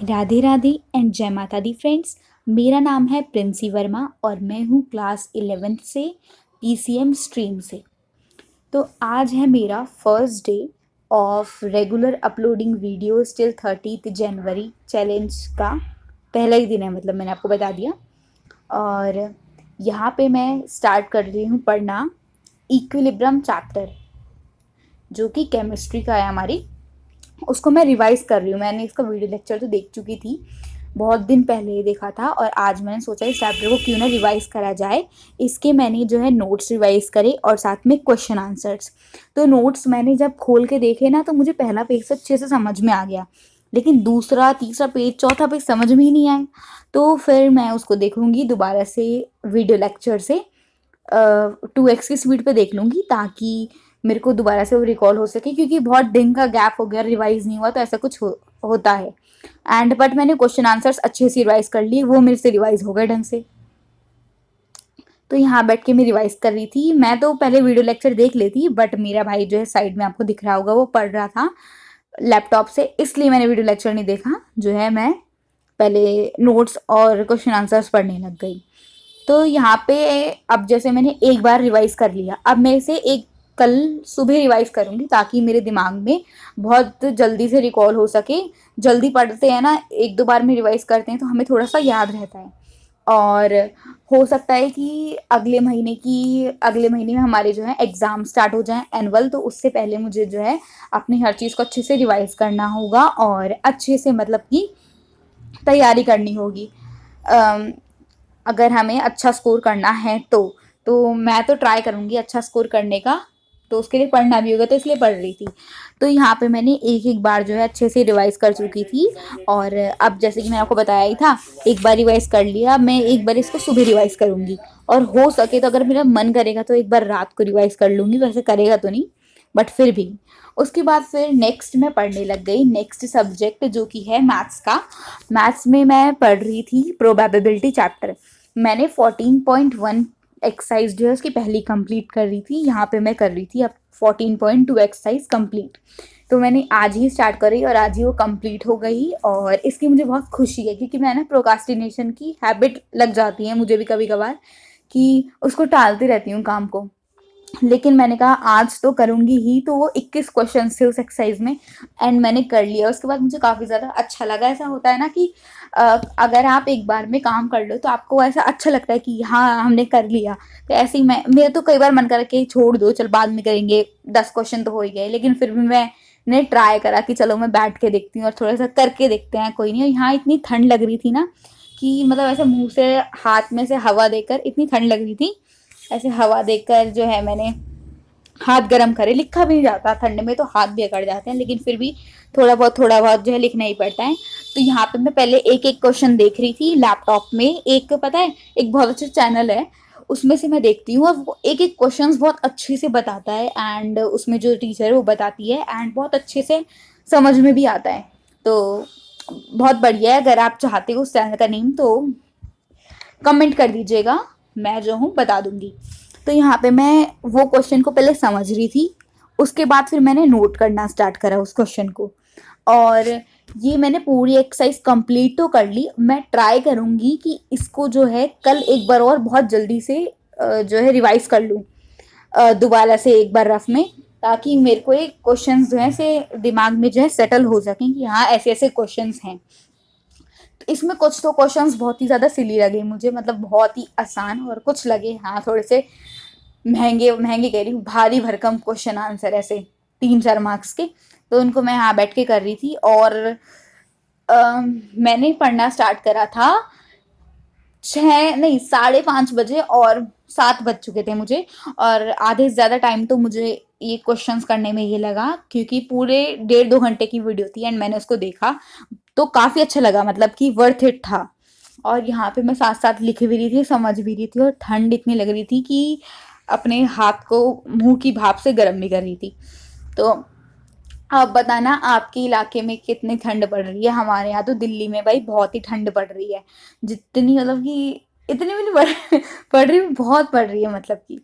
Radhe Radhe and जय माता दी friends. मेरा नाम है प्रिंसी वर्मा और मैं हूँ क्लास 11th से पीसीएम स्ट्रीम से। तो आज है मेरा first day of regular uploading videos till 30th January challenge का पहला ही दिन है, मतलब मैंने आपको बता दिया। और यहाँ पे मैं स्टार्ट कर रही हूँ पढ़ना इक्विलिब्रियम चैप्टर, जो कि केमिस्ट्री का है हमारी। उसको मैं रिवाइज़ कर रही हूँ। मैंने इसका वीडियो लेक्चर तो देख चुकी थी, बहुत दिन पहले ही देखा था, और आज मैंने सोचा इस चैप्टर को क्यों ना रिवाइज़ करा जाए। इसके मैंने जो है नोट्स रिवाइज़ करे और साथ में क्वेश्चन आंसर्स। तो नोट्स मैंने जब खोल के देखे ना, तो मुझे पहला पेज से अच्छे से समझ में आ गया, लेकिन दूसरा तीसरा पेज चौथा पेज समझ में ही नहीं आया। तो फिर मैं उसको देखूँगी दोबारा से वीडियो लेक्चर से 2x की स्पीड पे देख लूँगी, ताकि मेरे को दोबारा से वो रिकॉल हो सके, क्योंकि बहुत दिन का गैप हो गया, रिवाइज़ नहीं हुआ, तो ऐसा कुछ होता है। बट मैंने क्वेश्चन आंसर्स अच्छे से रिवाइज़ कर लिए, वो मेरे से रिवाइज़ हो गए ढंग से। तो यहाँ बैठ के मैं रिवाइज़ कर रही थी। मैं तो पहले वीडियो लेक्चर देख लेती, बट मेरा भाई जो है साइड में आपको दिख रहा होगा, वो पढ़ रहा था लैपटॉप से, इसलिए मैंने वीडियो लेक्चर नहीं देखा। जो है मैं पहले नोट्स और क्वेश्चन आंसर्स पढ़ने लग गई। तो यहाँ पे अब जैसे मैंने एक बार रिवाइज़ कर लिया, अब मैं इसे एक कल सुबह रिवाइज़ करूँगी, ताकि मेरे दिमाग में बहुत जल्दी से रिकॉल हो सके। जल्दी पढ़ते हैं ना, एक दो बार में रिवाइज़ करते हैं तो हमें थोड़ा सा याद रहता है। और हो सकता है कि अगले महीने में हमारे जो है एग्ज़ाम स्टार्ट हो जाएँ एनुअल, तो उससे पहले मुझे जो है अपनी हर चीज़ को अच्छे से रिवाइज़ करना होगा और अच्छे से मतलब कि तैयारी करनी होगी। अगर हमें अच्छा स्कोर करना है तो मैं तो ट्राई करूँगी अच्छा स्कोर करने का, तो उसके लिए पढ़ना भी होगा, तो इसलिए पढ़ रही थी। तो यहाँ पे मैंने एक एक बार जो है अच्छे से रिवाइज़ कर चुकी थी। और अब जैसे कि मैंने आपको बताया ही था, एक बार रिवाइज़ कर लिया, मैं एक बार इसको सुबह रिवाइज़ करूँगी, और हो सके तो अगर मेरा मन करेगा तो एक बार रात को रिवाइज़ कर लूँगी। वैसे करेगा तो नहीं, बट फिर भी। उसके बाद फिर नेक्स्ट मैं पढ़ने लग गई, नेक्स्ट सब्जेक्ट जो कि है मैथ्स का। मैथ्स में मैं पढ़ रही थी प्रोबेबिलिटी चैप्टर। मैंने 14.1 एक्सरसाइज जो है उसकी पहली कंप्लीट कर रही थी। यहाँ पे मैं कर रही थी अब 14.2 एक्सरसाइज कंप्लीट। तो मैंने आज ही स्टार्ट करी और आज ही वो कंप्लीट हो गई, और इसकी मुझे बहुत खुशी है, क्योंकि मैं ना प्रोकास्टिनेशन की हैबिट लग जाती है मुझे भी कभी कभार, कि उसको टालती रहती हूँ काम को। लेकिन मैंने कहा आज तो करूँगी ही। तो वो 21 क्वेश्चन थे उस एक्सरसाइज में, एंड मैंने कर लिया। उसके बाद मुझे काफ़ी ज़्यादा अच्छा लगा। ऐसा होता है ना कि अगर आप एक बार में काम कर लो तो आपको ऐसा अच्छा लगता है कि हाँ हमने कर लिया। तो ऐसे ही मेरा तो कई बार मन करा कि छोड़ दो, चल बाद में करेंगे, 10 क्वेश्चन तो हो ही गए। लेकिन फिर भी मैंने ट्राई करा कि चलो मैं बैठ के देखती हूँ और थोड़ा सा करके देखते हैं, कोई नहीं। और यहाँ इतनी ठंड लग रही थी ना, कि मतलब ऐसे मुँह से हाथ में से हवा देकर इतनी ठंड लग रही थी, ऐसे हवा देकर जो है मैंने हाथ गर्म करे। लिखा भी नहीं जाता ठंड में, तो हाथ भी अकड़ जाते हैं, लेकिन फिर भी थोड़ा बहुत जो है लिखना ही पड़ता है। तो यहाँ पे मैं पहले एक एक क्वेश्चन देख रही थी लैपटॉप में। एक पता है, एक बहुत अच्छा चैनल है, उसमें से मैं देखती हूँ, और वो एक एक क्वेश्चन बहुत अच्छे से बताता है, एंड उसमें जो टीचर है वो बताती है, एंड बहुत अच्छे से समझ में भी आता है। तो बहुत बढ़िया है। अगर आप चाहते हो उस चैनल का नेम, तो कमेंट कर दीजिएगा, मैं जो हूँ बता दूंगी। तो यहाँ पे मैं वो क्वेश्चन को पहले समझ रही थी, उसके बाद फिर मैंने नोट करना स्टार्ट करा उस क्वेश्चन को। और ये मैंने पूरी एक्सरसाइज कंप्लीट तो कर ली। मैं ट्राई करूँगी कि इसको जो है कल एक बार और बहुत जल्दी से जो है रिवाइज कर लूँ दोबारा से एक बार रफ में, ताकि मेरे को एक क्वेश्चन जो है से दिमाग में जो है सेटल हो सकें कि हाँ ऐसे ऐसे क्वेश्चन हैं। तो इसमें कुछ तो क्वेश्चंस बहुत ही ज़्यादा सिली लगे मुझे, मतलब बहुत ही आसान, और कुछ लगे हाँ थोड़े से महंगे महंगे कह रही हूँ, भारी भरकम क्वेश्चन आंसर ऐसे 3-4 मार्क्स के। तो उनको मैं यहाँ बैठ के कर रही थी। और मैंने पढ़ना स्टार्ट करा था 5:30 बजे, और 7 बज चुके थे मुझे। और आधे से ज़्यादा टाइम तो मुझे ये क्वेश्चंस करने में ये लगा, क्योंकि पूरे 1.5-2 घंटे की वीडियो थी, एंड मैंने उसको देखा तो काफ़ी अच्छा लगा, मतलब कि वर्थ इट था। और यहाँ पे मैं साथ साथ लिख भी रही थी, समझ भी रही थी, और ठंड इतनी लग रही थी कि अपने हाथ को मुंह की भाप से गर्म भी कर रही थी। तो आप बताना आपके इलाके में कितनी ठंड पड़ रही है। हमारे यहाँ तो दिल्ली में भाई बहुत ही ठंड पड़ रही है, जितनी मतलब कि इतनी भी नहीं पड़ रही, बहुत पड़ रही है मतलब कि।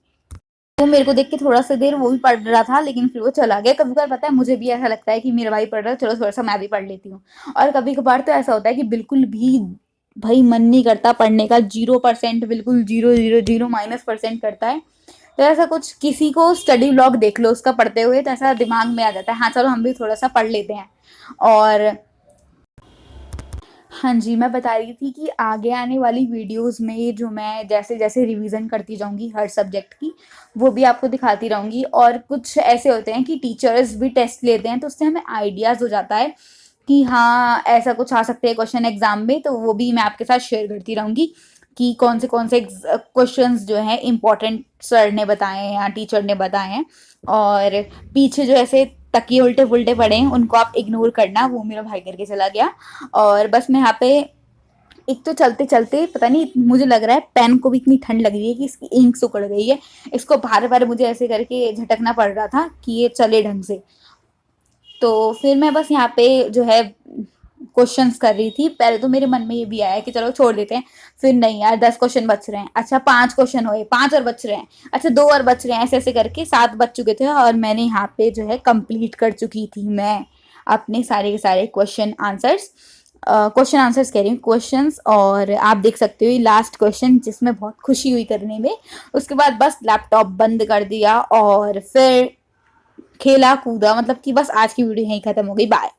वो मेरे को देख के थोड़ा-सा देर वो भी पढ़ रहा था, लेकिन फिर वो चला गया। कभी-कभार पता है मुझे भी ऐसा लगता है कि मेरा भाई पढ़ रहा है, चलो थोड़ा-सा मैं भी पढ़ लेती हूँ। और कभी-कभार तो ऐसा होता है कि बिल्कुल भी भई मन नहीं करता पढ़ने का, 0% बिल्कुल 0, 0, 0 -% करता है। तो ऐसा कुछ किसी को स्टडी व्लॉग देख लो उसका पढ़ते हुए, तो ऐसा दिमाग में आ जाता है, हाँ, चलो हम भी थोड़ा-सा पढ़ लेते हैं। और हाँ जी, मैं बता रही थी कि आगे आने वाली वीडियोज़ में जो मैं जैसे-जैसे रिवीज़न करती जाऊँगी हर सब्जेक्ट की, वो भी आपको दिखाती रहूँगी। और कुछ ऐसे होते हैं कि टीचर्स भी टेस्ट लेते हैं, तो उससे हमें आइडियाज़ हो जाता है कि हाँ, ऐसा कुछ आ सकते हैं क्वेश्चन एग्ज़ाम में, तो वो भी मैं आपके साथ शेयर करती रहूँगी कि कौन से क्वेश्चंस जो हैं इम्पोर्टेंट सर ने बताए हैं या टीचर ने बताए हैं। और पीछे जो ऐसे तकिए उल्टे-पुल्टे पड़े हैं, उनको आप इग्नोर करना, वो मेरा भाई करके चला गया। और बस मैं यहाँ पे एक तो चलते-चलते पता नहीं मुझे लग रहा है पेन को भी इतनी ठंड लग रही है कि इसकी इंक सिकुड़ गई है। इसको बार-बार मुझे ऐसे करके झटकना पड़ रहा था कि ये चले ढंग से। तो फिर मैं बस यहाँ पे जो है क्वेश्चंस कर रही थी। पहले तो मेरे मन में ये भी आया कि चलो छोड़ देते हैं, फिर नहीं यार 10 क्वेश्चन बच रहे हैं, अच्छा 5 क्वेश्चन हुए, 5 और बच रहे हैं, अच्छा 2 और बच रहे हैं, ऐसे-ऐसे करके 7 बच चुके थे और मैंने यहाँ पे जो है कंप्लीट कर चुकी थी मैं अपने सारे के सारे क्वेश्चन आंसर्स कह रही हूँ, क्वेश्चंस। और आप देख सकते हो ये लास्ट क्वेश्चन जिसमें बहुत खुशी हुई करने में। उसके बाद बस लैपटॉप बंद कर दिया और फिर खेला कूदा, मतलब कि बस आज की वीडियो यहीं खत्म हो गई। बाय।